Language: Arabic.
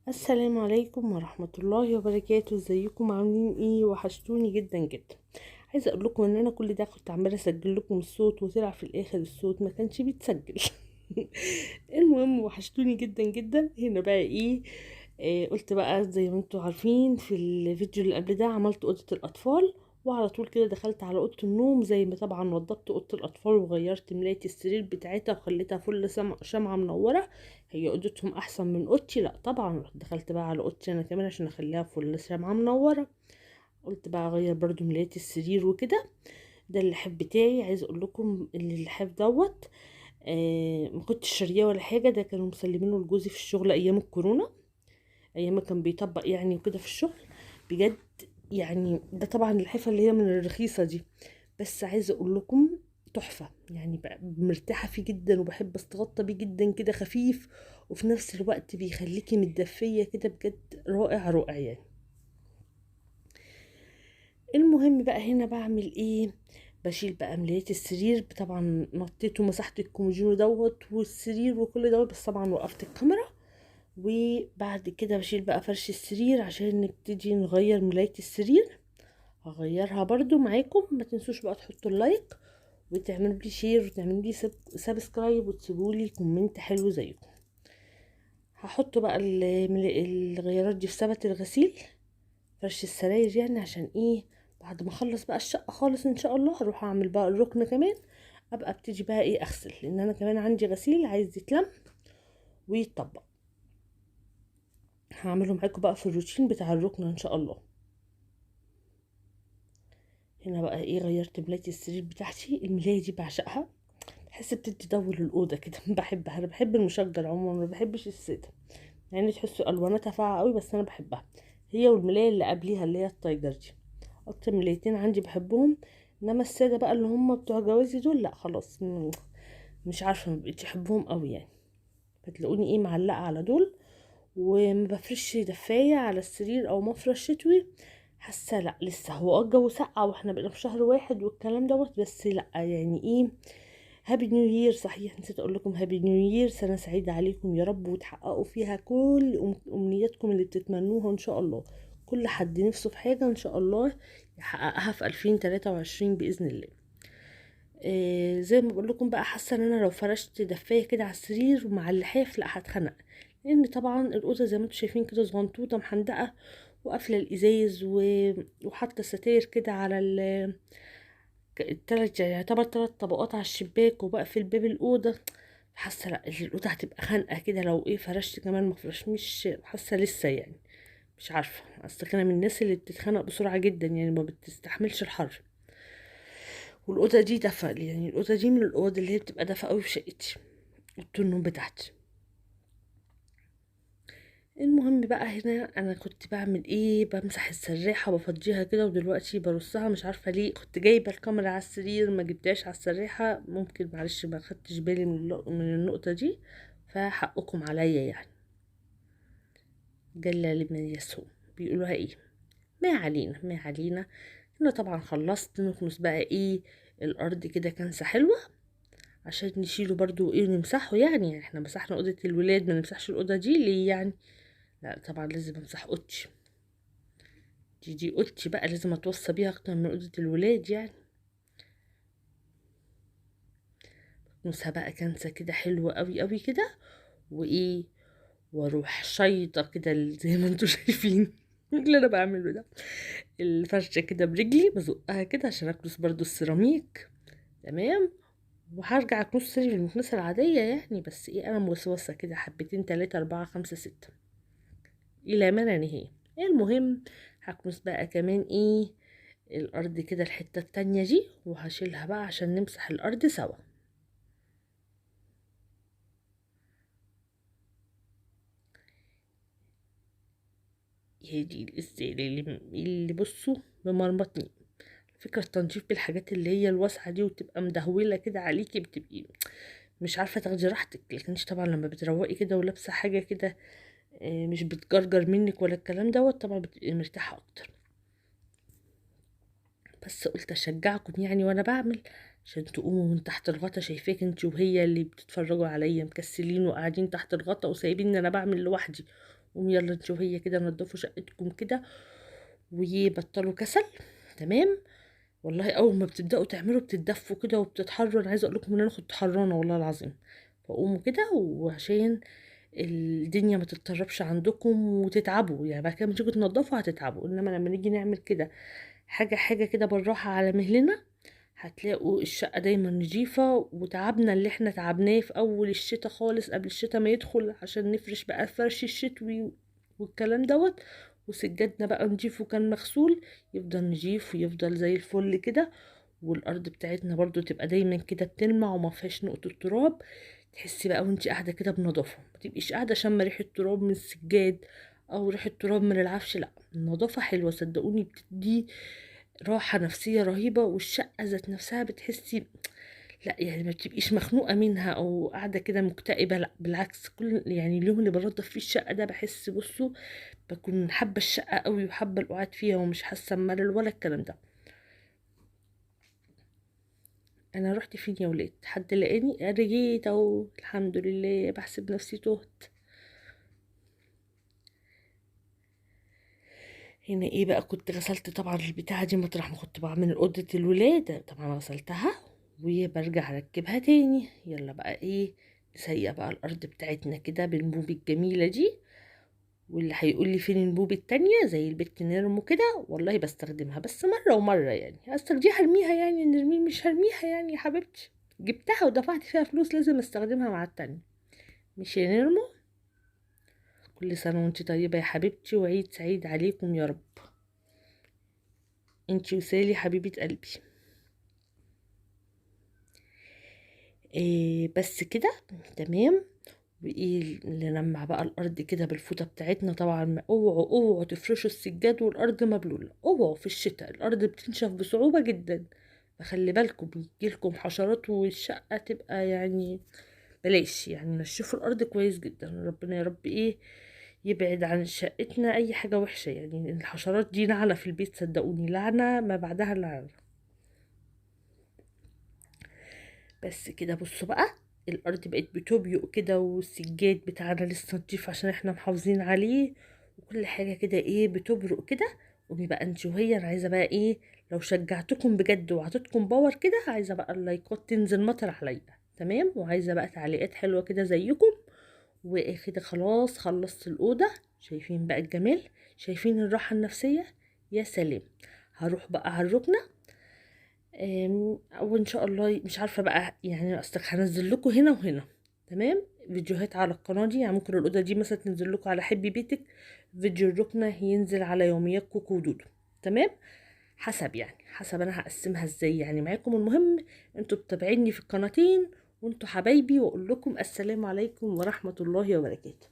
السلام عليكم ورحمة الله وبركاته. ازيكم عاملين ايه؟ وحشتوني جدا جدا. عايزة اقول لكم ان انا كل ده كنت عمالة اسجل لكم الصوت، وطلع في الاخر الصوت ما كانش بيتسجل. المهم وحشتوني جدا جدا. هنا بقى ايه؟ قلت بقى زي ما انتوا عارفين في الفيديو اللي قبل ده عملت اوضة الاطفال، وعلى طول كده دخلت على اوضه النوم. زي ما طبعا وضبت اوضه الاطفال وغيرت ملاية السرير بتاعتها وخليتها فل شمعة منورة. هي اوضتهم احسن من اوضتي؟ لا طبعا. دخلت بقى على اوضتي انا كمان عشان اخليها فل شمعة منورة. قلت بقى اغير برضو ملاية السرير وكده. ده اللحاف بتاعي. عايز اقول لكم ان اللحاف دوت ما كنتش شارياه ولا حاجه، ده كانوا مسلمينه لجوزي في الشغل ايام الكورونا، ايام ما كان بيطبق يعني وكده في الشغل. بجد يعني ده طبعا اللحافه اللي هي من الرخيصه دي، بس عايزه اقول لكم تحفه. يعني بقى مرتاحه فيه جدا وبحب استغطى بيه جدا كده، خفيف وفي نفس الوقت بيخليكي متدفيه كده. بجد رائع رائع يعني. المهم بقى هنا بعمل ايه؟ بشيل بقى ملاية السرير. طبعا نطيت ومسحت الكومودينو دوت والسرير وكل دوت، بس طبعا وقفت الكاميرا. وبعد كده بشيل بقى فرش السرير عشان نبتدي نغير ملاية السرير. هغيرها برضو معاكم. ما تنسوش بقى تحطوا اللايك وتعملوا لي شير وتعملوا لي سبسكرايب وتسيبوا لي كومنت حلو زيكم. هحط بقى الغيارات دي في سبت الغسيل، فرش السراير يعني. عشان ايه؟ بعد ما اخلص بقى الشقه خالص ان شاء الله هروح اعمل بقى الركن كمان. ابقى ابتدي بقى ايه اغسل، لان انا كمان عندي غسيل عايز يتلم ويتطبق. هعمله معاكم بقى في الروتين بتاع الركن ان شاء الله. هنا بقى ايه؟ غيرت ملاية السرير بتاعتي. الملاية دي بعشقها، بحس بتدي جو للأوضة كده. بحبها. انا بحب المشجر عموما، ما بحبش السادة. يعني تحسوا الواناتها فاقعة قوي، بس انا بحبها. هي والملاية اللي قبليها اللي هي التايجر دي اكتر ملايتين عندي بحبهم. انما السادة بقى اللي هم بتوع جوازي دول لا خلاص، مش عارفة، ما بقيتش احبهم قوي يعني. فتلاقوني ايه معلقة على دول، وما بفرش دفاية على السرير او مفرش شتوي. حاسه لا لسه هو الجو سقع واحنا بقينا في شهر واحد والكلام دوت، بس لا يعني ايه. هابي نيو يير. صحيح نسيت اقول لكم هابي نيو يير، سنه سعيده عليكم يا رب، وتحققوا فيها كل امنياتكم اللي بتتمنوها ان شاء الله. كل حد نفسه في حاجه ان شاء الله يحققها في 2023 باذن الله. زي ما بقول لكم بقى، حاسه ان انا لو فرشت دفايه كده على السرير ومع اللحاف لا هتخنق. لان طبعا الاوضه زي ما انتم شايفين كده صغنطوطه محندقه، وقافله الازاز وحاطه ستاير كده على التلات، يعني يعتبر 3 طبقات على الشباك، وبقفل باب الاوضه. حاسه لا الاوضه هتبقى خانقه كده لو ايه فرشت كمان مفرش. مش حاسه لسه يعني. مش عارفه، اصل انا من الناس اللي بتتخنق بسرعه جدا، يعني ما بتستحملش الحر. والاوضه دي دفا، يعني الاوضه دي من الاوض اللي هي بتبقى دفا قوي في شقتي، اوضه النوم بتاعتي. المهم بقى هنا انا كنت بعمل ايه؟ بمسح السراحه بفضيها كده، ودلوقتي برصها. مش عارفه ليه كنت جايبه الكاميرا على السرير ما جبتهاش على السراحه. ممكن معلش ما خدتش بالي من النقطه دي، فحقكم عليا يعني. جل لمن يسوء، بيقولوها ايه؟ ما علينا ما علينا. انا طبعا خلصت نكنس بقى ايه الارض كده كنسه حلوه، عشان نشيله برضو ايه نمسحه. يعني احنا مسحنا اوضه الولاد، ما نمسحش الاوضه دي ليه يعني؟ لا طبعا لازم امسح اوضتي. دي اوضتي بقى، لازم اتوصى بيها اكتر من اوضه الولاد يعني. نوسها بقى كنسه كده حلوه قوي قوي كده، وايه، واروح شايطه كده زي ما انتوا شايفين اللي انا بعمله ده. الفرشه كده برجلي بزقها كده عشان اكنس برضو السيراميك. تمام. وهرجع اكنس تاني بالمكنسه العاديه يعني، بس ايه انا موسوسه كده حبتين 3 4 5 6 الى ما لا نهايه. المهم هكنس بقى كمان ايه الارض كده الحته التانية دي، وهشيلها بقى عشان نمسح الارض سوا. هي دي السائل اللي بصوا بمرمطني. فكرة التنظيف بالحاجات اللي هي الواسعة دي وتبقى مدهولة كده عليكي، بتبقي مش عارفة تاخدي راحتك. لكن انت طبعا لما بتروقي كده ولابسة حاجة كده مش بتجرجر منك ولا الكلام دوت، طبعا بتبقي مرتاحة اكتر. بس قلت اشجعكم يعني وانا بعمل، عشان تقوموا من تحت الغطا. شايفاك انت وهي اللي بتتفرجوا عليا مكسلين وقاعدين تحت الغطا وسايبين انا بعمل لوحدي، قوموا يلا انتوا هي كده نضفوا شقتكم كده وبطلوا كسل. تمام. والله اول ما بتبداوا تعملوا بتتدفوا كده وبتتحروا. انا عايزه اقول لكم ان انا كنت حرانه والله العظيم. فقوموا كده وعشان الدنيا ما تتطربش عندكم وتتعبوا، يعني بعد كده لما تيجوا تنضفوا هتتعبوا، انما لما نيجي نعمل كده حاجه حاجه كده بالراحه على مهلنا هتلاقوا الشقه دايما نظيفه. وتعبنا اللي احنا تعبناه في اول الشتاء خالص قبل الشتاء ما يدخل عشان نفرش بقى الفرش الشتوي والكلام دوت، وسجادنا بقى نضيف وكان مغسول يفضل نضيف ويفضل زي الفل كده. والارض بتاعتنا برضو تبقى دايما كده بتلمع وما فيهاش نقطه تراب. تحسي بقى وانت قاعده كده بنظافه، ما تبقيش قاعده شامه ريحه تراب من السجاد او ريحه تراب من العفش. لا، النظافه حلوه صدقوني، بتدي راحه نفسيه رهيبه. والشقه ذات نفسها بتحسي لا يعني ما بتبقيش مخنوقه منها او قاعده كده مكتئبه. لا بالعكس، كل يعني اليوم اللي بنضف فيه الشقه ده بحس بصوا بكون حابه الشقه قوي وحابه القعاد فيها ومش حاسه بملل ولا الكلام ده. انا رحت فين يا ولاد؟ حد لقاني؟ رجيت اهو الحمد لله، بحسب نفسي تهت. هنا ايه بقى، كنت غسلت طبعا البتاعه دي مطرح ما كنت بعمل اوضه الولاده، طبعا غسلتها وبرجع اركبها تاني. يلا بقى ايه، نسيق بقى الارض بتاعتنا كده بالموب الجميله دي. واللي هيقول لي فين البوب التانية زي البت نرمو كده، والله بستخدمها بس مرة ومرة، يعني استرجيها هرميها؟ يعني نرمي مش هرميها يعني يا حبيبتي، جبتها ودفعت فيها فلوس لازم استخدمها مع التانية. مش يا نرمو؟ كل سنة وانت طيبة يا حبيبتي وعيد سعيد عليكم يا رب. انتي وسالي حبيبة قلبي. إيه بس كده تمام. وايه اللي نلمع بقى الارض كده بالفوطه بتاعتنا. طبعا اوعوا اوعوا تفرشوا السجاد والارض مبلوله، اوعوا في الشتاء الارض بتنشف بصعوبه جدا. فخلي بالكم بيجيلكم حشرات والشقه تبقى يعني بلاش، يعني نشفوا الارض كويس جدا. ربنا يا رب ايه يبعد عن شقتنا اي حاجه وحشه، يعني الحشرات دي لعنه في البيت صدقوني، لعنه ما بعدها لعنه. بس كده بصوا بقى، الارض بقت بتبيق كده والسجاد بتاعنا لسه نضيف عشان احنا محافظين عليه، وكل حاجه كده ايه بتبرق كده. قومي بقى انت وهي، انا عايزه بقى ايه لو شجعتكم بجد وعطيتكم باور كده، عايزه بقى اللايكات تنزل مطر عليا. تمام. وعايزه بقى تعليقات حلوه كده زيكم. وكده خلاص خلصت الاوضه. شايفين بقى الجمال؟ شايفين الراحه النفسيه؟ يا سلام. هروح بقى على الركنه. وان شاء الله مش عارفه بقى يعني، اصلك هنزل لكم هنا وهنا تمام فيديوهات على القناه دي. يعني ممكن الاوضه دي مثلا تنزل لكم على حبي بيتك، فيديو الركنه ينزل على يوميات كوكو ودودو. تمام. حسب يعني حسب انا هقسمها ازاي يعني معاكم. المهم انتوا بتابعيني في القناتين وانتوا حبايبي، واقول لكم السلام عليكم ورحمه الله وبركاته.